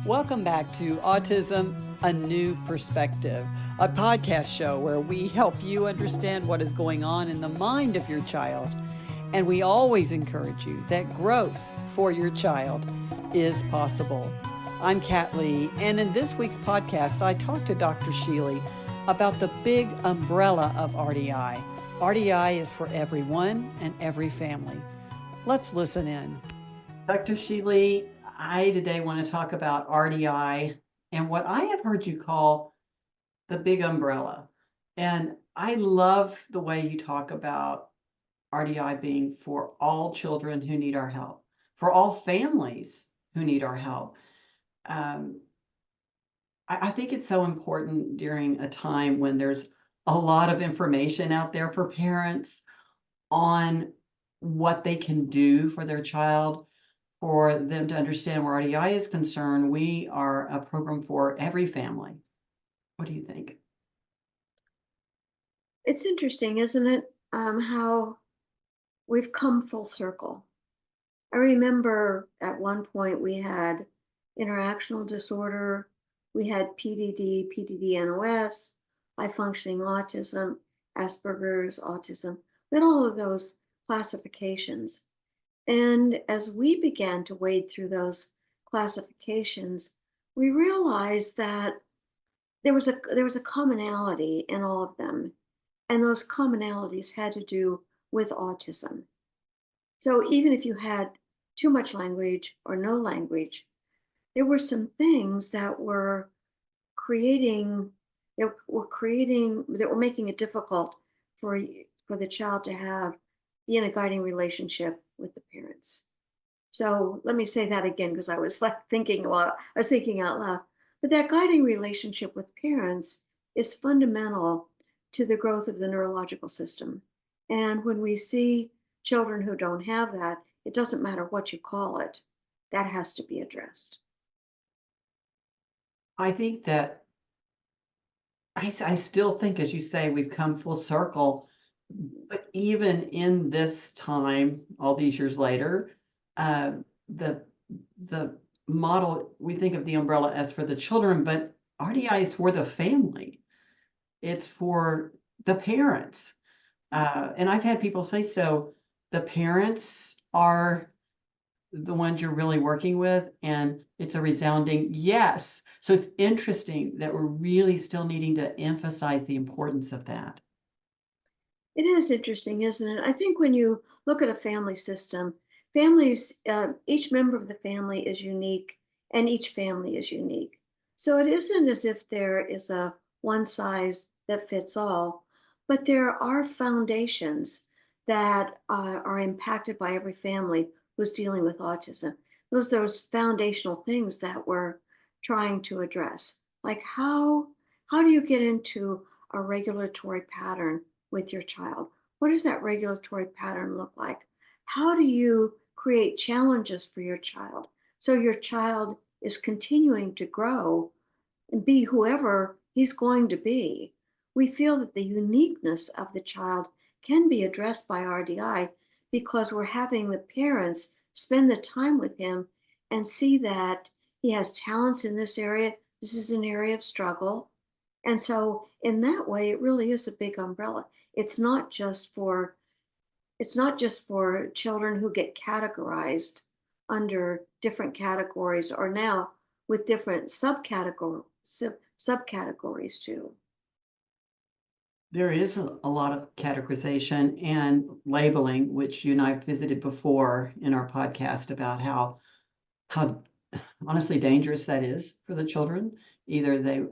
Welcome back to Autism, A New Perspective, a podcast show where we help you understand what is going on in the mind of your child. And we always encourage you that growth for your child is possible. I'm Kat Lee, and in this week's podcast, I talked to Dr. Sheely about the big umbrella of RDI. RDI is for everyone and every family. Let's listen in. Dr. Sheely, I today want to talk about RDI and what I have heard you call the big umbrella. And I love the way you talk about RDI being for all children who need our help, for all families who need our help. I think it's so important during a time when there's a lot of information out there for parents on what they can do for their child, for them to understand where RDI is concerned. We are a program for every family. What do you think? It's interesting, isn't it? How we've come full circle. I remember at one point we had interactional disorder, we had PDD, PDD-NOS, high functioning autism, Asperger's autism. We had all of those classifications. And as we began to wade through those classifications, we realized that there was a commonality in all of them, and those commonalities had to do with autism. So even if you had too much language or no language, there were some things that were creating that were making it difficult for the child to be in a guiding relationship with the parents. So let me say that again, because I was thinking out loud. But that guiding relationship with parents is fundamental to the growth of the neurological system. And when we see children who don't have that, it doesn't matter what you call it, that has to be addressed. I think that I still think, as you say, we've come full circle. But even in this time, all these years later, the model, we think of the umbrella as for the children, but RDI is for the family. It's for the parents. And I've had people say, so the parents are the ones you're really working with, and it's a resounding yes. So it's interesting that we're really still needing to emphasize the importance of that. It is interesting, isn't it? I think when you look at a family system, families, each member of the family is unique and each family is unique. So it isn't as if there is a one size that fits all, but there are foundations that are impacted by every family who's dealing with autism. Those foundational things that we're trying to address, like how do you get into a regulatory pattern with your child? What does that regulatory pattern look like? How do you create challenges for your child so your child is continuing to grow and be whoever he's going to be? We feel that the uniqueness of the child can be addressed by RDI because we're having the parents spend the time with him and see that he has talents in this area. This is an area of struggle. And so in that way, it really is a big umbrella. It's not just for children who get categorized under different categories, or now with different subcategories too. There is a lot of categorization and labeling, which you and I visited before in our podcast about how honestly dangerous that is for the children. In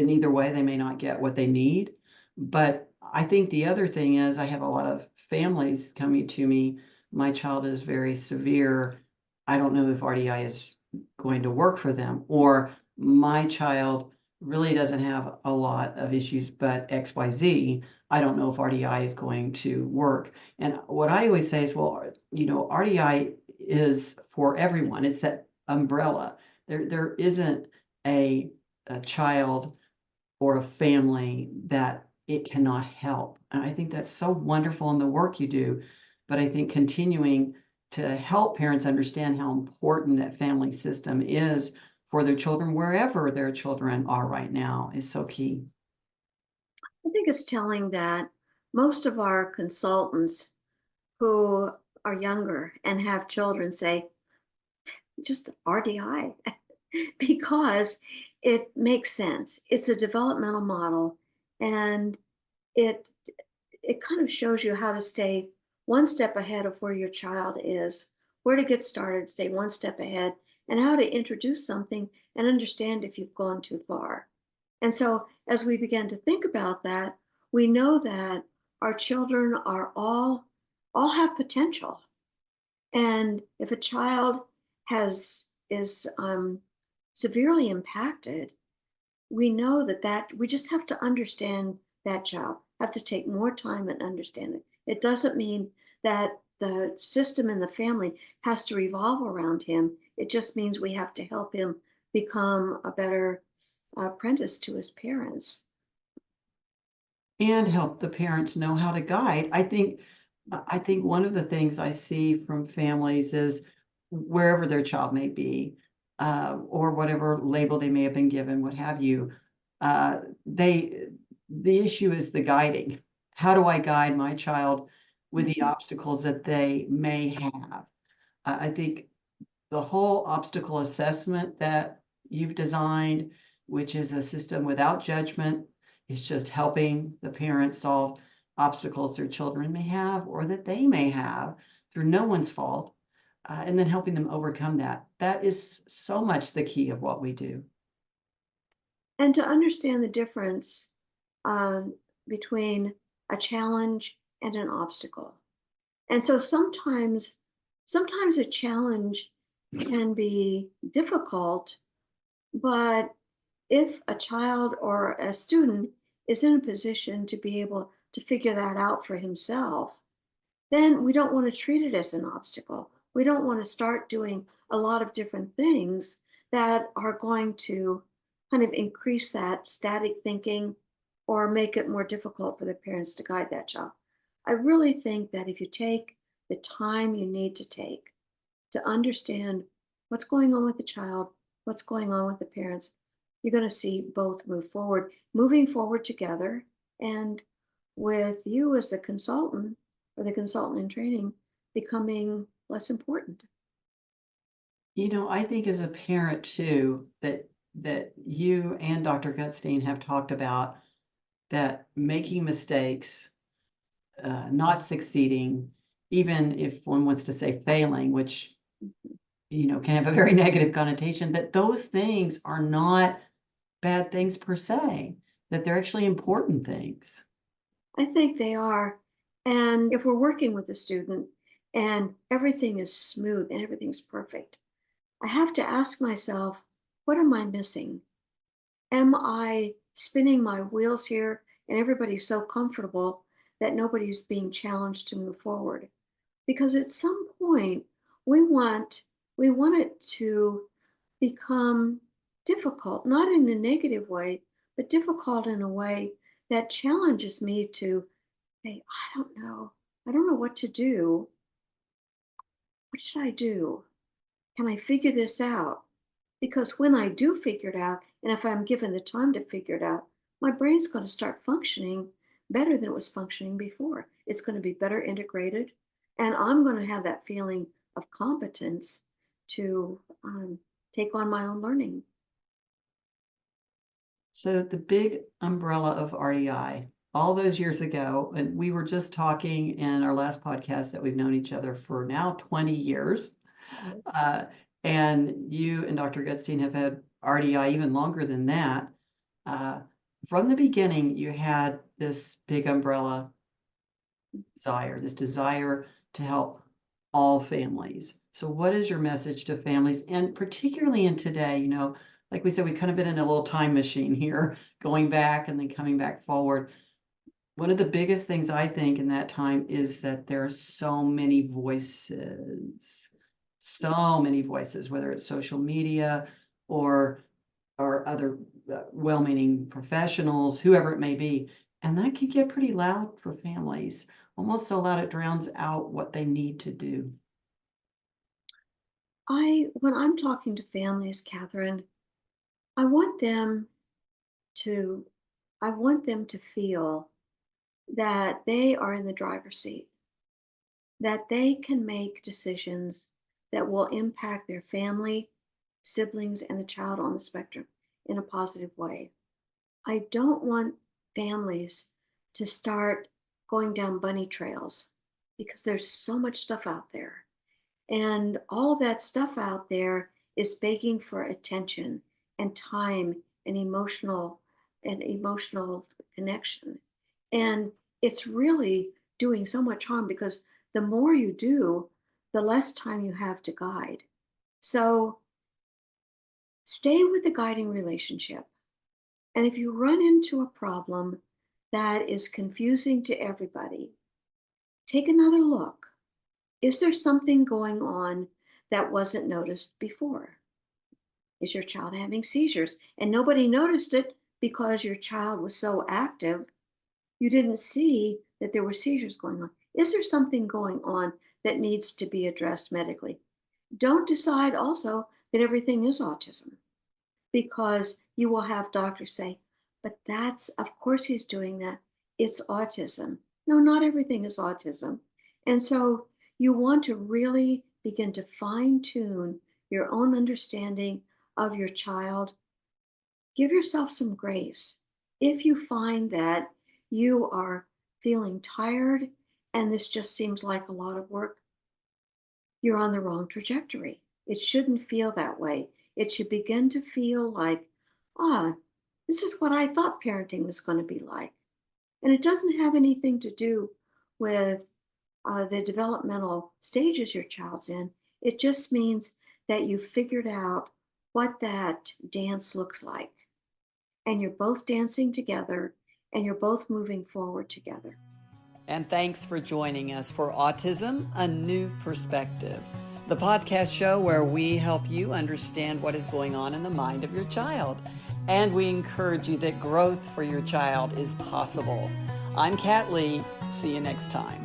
either way, they may not get what they need. But I think the other thing is, I have a lot of families coming to me. My child is very severe. I don't know if RDI is going to work for them, or my child really doesn't have a lot of issues, but XYZ, I don't know if RDI is going to work. And what I always say is, well, RDI is for everyone. It's that umbrella. There isn't a child or a family that it cannot help. And I think that's so wonderful in the work you do. But I think continuing to help parents understand how important that family system is for their children, wherever their children are right now, is so key. I think it's telling that most of our consultants who are younger and have children say, just RDI, because it makes sense. It's a developmental model, and it it kind of shows you how to stay one step ahead of where your child is, where to get started, stay one step ahead, and how to introduce something and understand if you've gone too far. And so, as we begin to think about that, we know that our children are all have potential. And if a child has is severely impacted, we know that we just have to understand that child, have to take more time and understand it. It doesn't mean that the system in the family has to revolve around him. It just means we have to help him become a better apprentice to his parents. And help the parents know how to guide. I think one of the things I see from families is wherever their child may be, or whatever label they may have been given, what have you, they the issue is the guiding. How do I guide my child with the obstacles that they may have? I think the whole obstacle assessment that you've designed, which is a system without judgment, is just helping the parents solve obstacles their children may have or that they may have through no one's fault, and then helping them overcome that. That is so much the key of what we do. And to understand the difference um, between a challenge and an obstacle. And so sometimes a challenge can be difficult, but if a child or a student is in a position to be able to figure that out for himself, then we don't want to treat it as an obstacle. We don't want to start doing a lot of different things that are going to kind of increase that static thinking or make it more difficult for the parents to guide that child. I really think that if you take the time you need to take to understand what's going on with the child, what's going on with the parents, you're going to see both moving forward together, and with you as the consultant or the consultant in training becoming less important. I think as a parent too, that you and Dr. Gutstein have talked about that making mistakes, not succeeding, even if one wants to say failing, which can have a very negative connotation, that those things are not bad things per se, that they're actually important things. I think they are. And if we're working with a student and everything is smooth and everything's perfect, I have to ask myself, what am I missing? Am I spinning my wheels here and everybody's so comfortable that nobody's being challenged to move forward? Because at some point we want we want it to become difficult, not in a negative way, but difficult in a way that challenges me to say, I don't know. I don't know what to do. What should I do? Can I figure this out? Because when I do figure it out, and if I'm given the time to figure it out, my brain's going to start functioning better than it was functioning before. It's going to be better integrated, and I'm going to have that feeling of competence to take on my own learning. So the big umbrella of RDI, all those years ago, and we were just talking in our last podcast that we've known each other for now 20 years. Uh, and you and Dr. Gutstein have had RDI even longer than that. From the beginning, you had this big umbrella this desire to help all families. So what is your message to families? And particularly in today, like we said, we kind of been in a little time machine here, going back and then coming back forward. One of the biggest things I think in that time is that there are so many voices, whether it's social media or other well-meaning professionals, whoever it may be. And that can get pretty loud for families, almost so loud it drowns out what they need to do. When I'm talking to families, Catherine, I want them to I want them to feel that they are in the driver's seat, that they can make decisions that will impact their family, siblings, and the child on the spectrum in a positive way. I don't want families to start going down bunny trails because there's so much stuff out there. And all of that stuff out there is begging for attention and time and emotional connection. And it's really doing so much harm because the more you do, the less time you have to guide. So stay with the guiding relationship. And if you run into a problem that is confusing to everybody, take another look. Is there something going on that wasn't noticed before? Is your child having seizures? And nobody noticed it because your child was so active, you didn't see that there were seizures going on. Is there something going on that needs to be addressed medically? Don't decide also that everything is autism because you will have doctors say, but that's, of course, he's doing that. It's autism. No, not everything is autism. And so you want to really begin to fine tune your own understanding of your child. Give yourself some grace. If you find that you are feeling tired and this just seems like a lot of work, you're on the wrong trajectory. It shouldn't feel that way. It should begin to feel like, ah, this is what I thought parenting was going to be like. And it doesn't have anything to do with the developmental stages your child's in. It just means that you figured out what that dance looks like. And you're both dancing together and you're both moving forward together. And thanks for joining us for Autism, A New Perspective, the podcast show where we help you understand what is going on in the mind of your child. And we encourage you that growth for your child is possible. I'm Kat Lee. See you next time.